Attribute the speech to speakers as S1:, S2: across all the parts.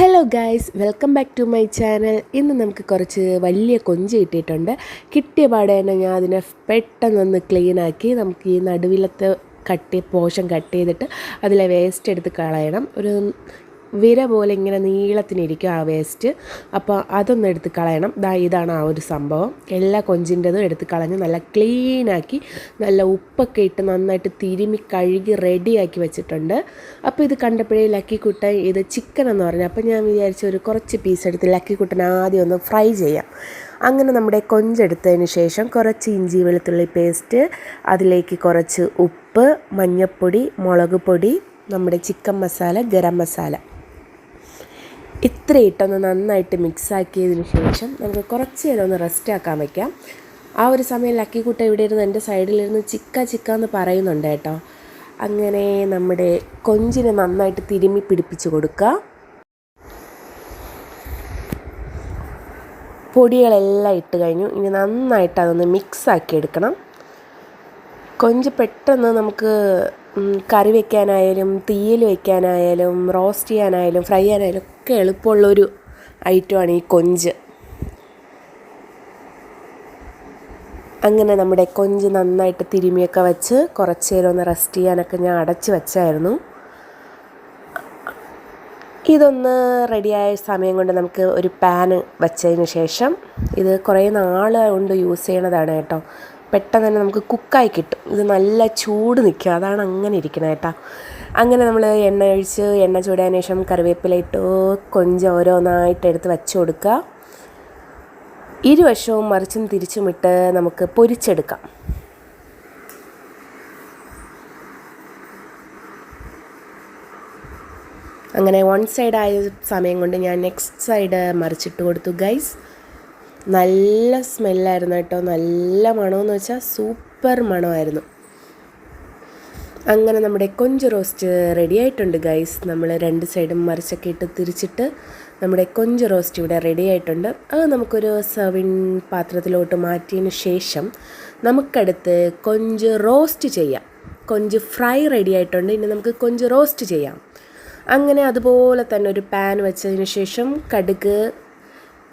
S1: Hello guys, welcome back to my channel. ഇന്ന് നമുക്ക് കുറച്ച് വലിയ കൊഞ്ച് കിട്ടിയിട്ടുണ്ട്. കിട്ടിയ പാടെ തന്നെ ഞാൻ അതിനെ പെട്ടെന്നൊന്ന് ക്ലീനാക്കി നമുക്ക് ഈ നടുവിലത്തെ പോർഷൻ കട്ട് ചെയ്തിട്ട് അതിലെ വേസ്റ്റ് എടുത്ത് കളയണം. ഒരു വിര പോലെ ഇങ്ങനെ നീളത്തിനിരിക്കും ആ വേസ്റ്റ്. അപ്പോൾ അതൊന്ന് എടുത്ത് കളയണം. ഇതാണ് ആ ഒരു സംഭവം. എല്ലാ കൊഞ്ചിൻ്റെതും എടുത്ത് കളഞ്ഞ് നല്ല ക്ലീനാക്കി നല്ല ഉപ്പൊക്കെ ഇട്ട് നന്നായിട്ട് തിരുമ്മി കഴുകി റെഡിയാക്കി വെച്ചിട്ടുണ്ട്. അപ്പോൾ ഇത് കണ്ടപ്പോഴേ ലക്കിക്കുട്ടൻ ഇത് ചിക്കൻ എന്ന് പറഞ്ഞു. അപ്പോൾ ഞാൻ വിചാരിച്ചു ഒരു കുറച്ച് പീസ് എടുത്ത് ലക്കിക്കുട്ടൻ ആദ്യം ഒന്ന് ഫ്രൈ ചെയ്യാം. അങ്ങനെ നമ്മുടെ കൊഞ്ചെടുത്തതിന് ശേഷം കുറച്ച് ഇഞ്ചി വെളുത്തുള്ളി പേസ്റ്റ്, അതിലേക്ക് കുറച്ച് ഉപ്പ്, മഞ്ഞൾപ്പൊടി, മുളക് പൊടി, നമ്മുടെ ചിക്കൻ മസാല, ഗരം മസാല ഇത്രയിട്ടൊന്ന് നന്നായിട്ട് മിക്സാക്കിയതിന് ശേഷം നമുക്ക് കുറച്ച് നേരം ഒന്ന് റെസ്റ്റ് ആക്കാൻ വയ്ക്കാം. ആ ഒരു സമയം ലക്കിക്കുട്ട ഇവിടെ ഇരുന്ന് എൻ്റെ സൈഡിലിരുന്ന് ചിക്ക എന്ന് പറയുന്നുണ്ട് കേട്ടോ. അങ്ങനെ നമ്മുടെ കൊഞ്ചിനെ നന്നായിട്ട് തിരുമ്മി പിടിപ്പിച്ച് കൊടുക്കുക. പൊടികളെല്ലാം ഇട്ട് കഴിഞ്ഞു. ഇനി നന്നായിട്ട് അതൊന്ന് മിക്സാക്കി എടുക്കണം. കൊഞ്ച് പെട്ടെന്ന് നമുക്ക് കറി വയ്ക്കാനായാലും തീയിൽ വയ്ക്കാനായാലും റോസ്റ്റ് ചെയ്യാനായാലും ഫ്രൈ ചെയ്യാനായാലും ഒക്കെ എളുപ്പമുള്ളൊരു ഐറ്റമാണ് ഈ കൊഞ്ച്. അങ്ങനെ നമ്മുടെ കൊഞ്ച് നന്നായിട്ട് തിരുമിയൊക്കെ വെച്ച് കുറച്ച് നേരം ഒന്ന് റെസ്റ്റ് ചെയ്യാനൊക്കെ ഞാൻ അടച്ച് വെച്ചായിരുന്നു. ഇതൊന്ന് റെഡിയായ സമയം കൊണ്ട് നമുക്ക് ഒരു പാന് വെച്ചതിന് ശേഷം, ഇത് കുറേ നാൾ കൊണ്ട് യൂസ് ചെയ്യണതാണ് കേട്ടോ. പെട്ടെന്ന് തന്നെ നമുക്ക് കുക്കായി കിട്ടും. ഇത് നല്ല ചൂട് നിൽക്കുക, അതാണ് അങ്ങനെ ഇരിക്കുന്നത് കേട്ടോ. അങ്ങനെ നമ്മൾ എണ്ണ ഒഴിച്ച് എണ്ണ ചൂടായതിനു ശേഷം കറിവേപ്പില ഇട്ട് കൊഞ്ച് ഓരോന്നായിട്ട് എടുത്ത് വെച്ച് കൊടുക്കുക. ഇരുവശവും മറിച്ചും തിരിച്ചുമിട്ട് നമുക്ക് പൊരിച്ചെടുക്കാം. അങ്ങനെ വൺ സൈഡായ സമയം കൊണ്ട് ഞാൻ നെക്സ്റ്റ് സൈഡ് മറിച്ചിട്ട് കൊടുത്തു ഗൈസ്. നല്ല സ്മെല്ലായിരുന്നു കേട്ടോ. നല്ല മണമെന്ന് വെച്ചാൽ സൂപ്പർ മണമായിരുന്നു. അങ്ങനെ നമ്മുടെ കൊഞ്ച് റോസ്റ്റ് റെഡി ആയിട്ടുണ്ട് ഗൈസ്. നമ്മൾ രണ്ട് സൈഡും മറിച്ചൊക്കെ ഇട്ട് തിരിച്ചിട്ട് നമ്മുടെ കൊഞ്ച് റോസ്റ്റ് ഇവിടെ റെഡി ആയിട്ടുണ്ട്. അത് നമുക്കൊരു സർവിങ് പാത്രത്തിലോട്ട് മാറ്റിയതിന് ശേഷം നമുക്കടുത്ത് കൊഞ്ച് റോസ്റ്റ് ചെയ്യാം. കൊഞ്ച് ഫ്രൈ റെഡി ആയിട്ടുണ്ട്. ഇനി നമുക്ക് കൊഞ്ച് റോസ്റ്റ് ചെയ്യാം. അങ്ങനെ അതുപോലെ തന്നെ ഒരു പാൻ വെച്ചതിന് ശേഷം കടുക്,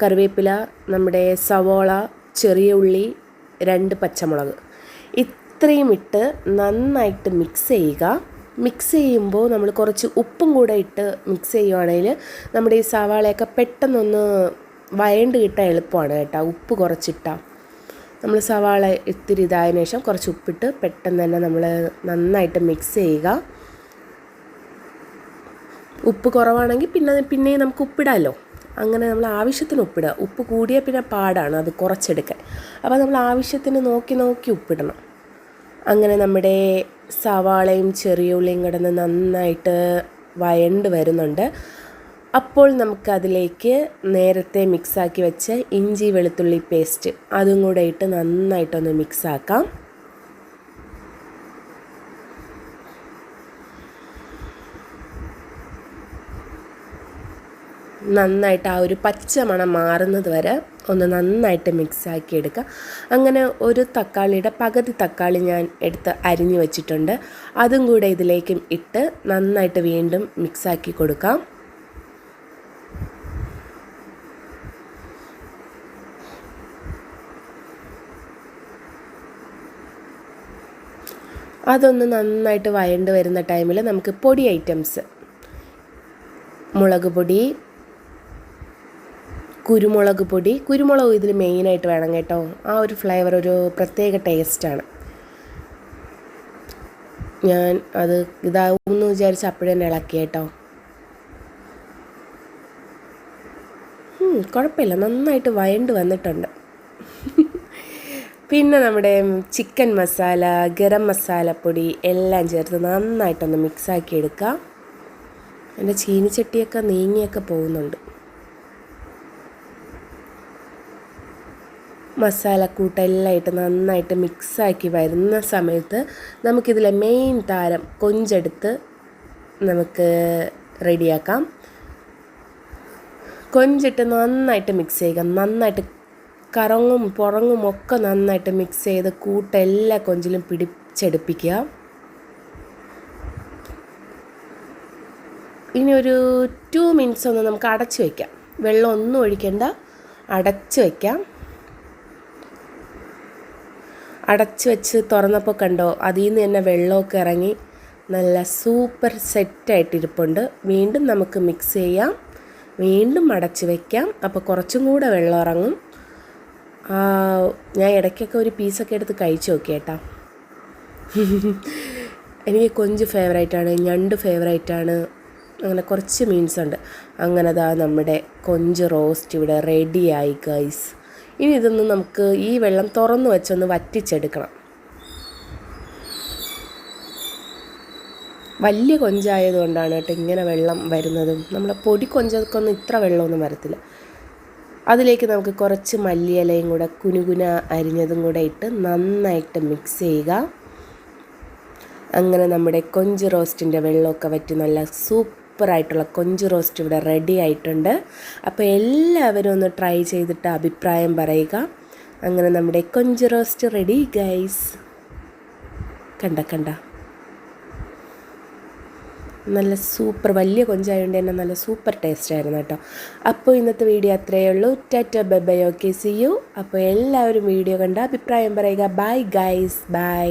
S1: കറിവേപ്പില, നമ്മുടെ സവോള, ചെറിയ ഉള്ളി, 2 പച്ചമുളക് ഇത്രയും ഇട്ട് നന്നായിട്ട് മിക്സ് ചെയ്യുക. മിക്സ് ചെയ്യുമ്പോൾ നമ്മൾ കുറച്ച് ഉപ്പും കൂടെ ഇട്ട് മിക്സ് ചെയ്യുവാണെങ്കിൽ നമ്മുടെ ഈ സവാളയൊക്കെ പെട്ടെന്നൊന്ന് വഴണ്ട് കിട്ടാൻ എളുപ്പമാണ് കേട്ടോ. ഉപ്പ് കുറച്ചിട്ടാൽ നമ്മൾ സവാള ഇത്തിരി ഇതായതിനു ശേഷം കുറച്ച് ഉപ്പിട്ട് പെട്ടെന്ന് തന്നെ നമ്മൾ നന്നായിട്ട് മിക്സ് ചെയ്യുക. ഉപ്പ് കുറവാണെങ്കിൽ പിന്നെയും നമുക്ക് ഉപ്പിടാമല്ലോ. അങ്ങനെ നമ്മൾ ആവശ്യത്തിന് ഉപ്പിടുക. ഉപ്പ് കൂടിയാൽ പിന്നെ പാടാണ് അത് കുറച്ചെടുക്കാൻ. അപ്പോൾ നമ്മൾ ആവശ്യത്തിന് നോക്കി ഉപ്പിടണം. അങ്ങനെ നമ്മുടെ സവാളയും ചെറിയ ഉള്ളിയും കിടന്ന് നന്നായിട്ട് വഴണ്ട് വരുന്നുണ്ട്. അപ്പോൾ നമുക്കതിലേക്ക് നേരത്തെ മിക്സാക്കി വെച്ച ഇഞ്ചി വെളുത്തുള്ളി പേസ്റ്റ് അതും കൂടെ ഇട്ട് നന്നായിട്ടൊന്ന് മിക്സാക്കാം. നന്നായിട്ട് ആ ഒരു പച്ച മണം മാറുന്നത് വരെ ഒന്ന് നന്നായിട്ട് മിക്സാക്കി എടുക്കുക. അങ്ങനെ ഒരു തക്കാളിയുടെ പകുതി തക്കാളി ഞാൻ എടുത്ത് അരിഞ്ഞ് വെച്ചിട്ടുണ്ട്. അതും കൂടെ ഇതിലേക്കും ഇട്ട് നന്നായിട്ട് വീണ്ടും മിക്സാക്കി കൊടുക്കാം. അതൊന്ന് നന്നായിട്ട് വഴണ്ട് വരുന്ന ടൈമിൽ നമുക്ക് പൊടി ഐറ്റംസ്, മുളക് പൊടി, കുരുമുളക് പൊടി, കുരുമുളക് ഇതിൽ മെയിനായിട്ട് വേണം കേട്ടോ. ആ ഒരു ഫ്ലേവർ ഒരു പ്രത്യേക ടേസ്റ്റാണ്. ഞാൻ അത് ഇതാവുമെന്ന് വിചാരിച്ച് അപ്പോഴേ തന്നെ ഇളക്കി കേട്ടോ. കുഴപ്പമില്ല, നന്നായിട്ട് വഴണ്ട് വന്നിട്ടുണ്ട്. പിന്നെ നമ്മുടെ ചിക്കൻ മസാല, ഗരം മസാലപ്പൊടി എല്ലാം ചേർത്ത് നന്നായിട്ടൊന്ന് മിക്സാക്കി എടുക്കുക. എൻ്റെ ചീനിച്ചട്ടിയൊക്കെ നീങ്ങിയൊക്കെ പോകുന്നുണ്ട്. മസാലക്കൂട്ടെല്ലാം ഇട്ട് നന്നായിട്ട് മിക്സാക്കി വരുന്ന സമയത്ത് നമുക്കിതിലെ മെയിൻ താരം കൊഞ്ചെടുത്ത് നമുക്ക് റെഡിയാക്കാം. കൊഞ്ചിട്ട് നന്നായിട്ട് മിക്സ് ചെയ്യുക. നന്നായിട്ട് കറങ്ങും പുറങ്ങും ഒക്കെ നന്നായിട്ട് മിക്സ് ചെയ്ത് കൂട്ടെല്ലാ കൊഞ്ചിലും പിടിച്ചെടുപ്പിക്കുക. ഇനി ഒരു 2 മിനിറ്റ്സ് ഒന്ന് നമുക്ക് അടച്ച് വയ്ക്കാം. വെള്ളം ഒന്നും ഒഴിക്കേണ്ട, അടച്ച് വയ്ക്കാം. അടച്ച് വെച്ച് തുറന്നപ്പോൾ കണ്ടോ, അതിൽ നിന്ന് തന്നെ വെള്ളമൊക്കെ ഇറങ്ങി നല്ല സൂപ്പർ സെറ്റായിട്ടിരിപ്പുണ്ട്. വീണ്ടും നമുക്ക് മിക്സ് ചെയ്യാം, വീണ്ടും അടച്ച് വയ്ക്കാം. അപ്പോൾ കുറച്ചും കൂടെ വെള്ളം ഇറങ്ങും. ഞാൻ ഇടയ്ക്കൊക്കെ ഒരു പീസൊക്കെ എടുത്ത് കഴിച്ച് നോക്കി കേട്ടോ. എനിക്ക് കൊഞ്ച് ഫേവറേറ്റാണ്, ഞണ്ട് ഫേവറേറ്റാണ്, അങ്ങനെ കുറച്ച് മീൻസ് ഉണ്ട്. അങ്ങനെ നമ്മുടെ കൊഞ്ച് റോസ്റ്റ് ഇവിടെ റെഡിയായി ഗൈസ്. ഇനി ഇതൊന്ന് നമുക്ക് ഈ വെള്ളം തുറന്ന് വെച്ചൊന്ന് വറ്റിച്ചെടുക്കണം. വലിയ കൊഞ്ചായതുകൊണ്ടാണ് കേട്ടോ ഇങ്ങനെ വെള്ളം വരുന്നതും. നമ്മളെ പൊടി കൊഞ്ചൊക്കൊന്നും ഇത്ര വെള്ളമൊന്നും വരത്തില്ല. അതിലേക്ക് നമുക്ക് കുറച്ച് മല്ലിയിലയും കൂടെ കുനുകുന അരിഞ്ഞതും കൂടെ ഇട്ട് നന്നായിട്ട് മിക്സ് ചെയ്യുക. അങ്ങനെ നമ്മുടെ കൊഞ്ച് റോസ്റ്റിൻ്റെ വെള്ളമൊക്കെ വറ്റി നല്ല സൂപ്പറായിട്ടുള്ള കൊഞ്ച് റോസ്റ്റ് ഇവിടെ റെഡി ആയിട്ടുണ്ട്. അപ്പോൾ എല്ലാവരും ഒന്ന് ട്രൈ ചെയ്തിട്ട് അഭിപ്രായം പറയുക. അങ്ങനെ നമ്മുടെ കൊഞ്ച് റോസ്റ്റ് റെഡി ഗൈസ്. കണ്ട നല്ല സൂപ്പർ, വലിയ കൊഞ്ചായതുകൊണ്ട് തന്നെ നല്ല സൂപ്പർ ടേസ്റ്റ് ആയിരുന്നു കേട്ടോ. അപ്പോൾ ഇന്നത്തെ വീഡിയോ അത്രയേ ഉള്ളൂ. Tata bye bye, okay see you. അപ്പോൾ എല്ലാവരും വീഡിയോ കണ്ട് അഭിപ്രായം പറയുക. Bye guys, by.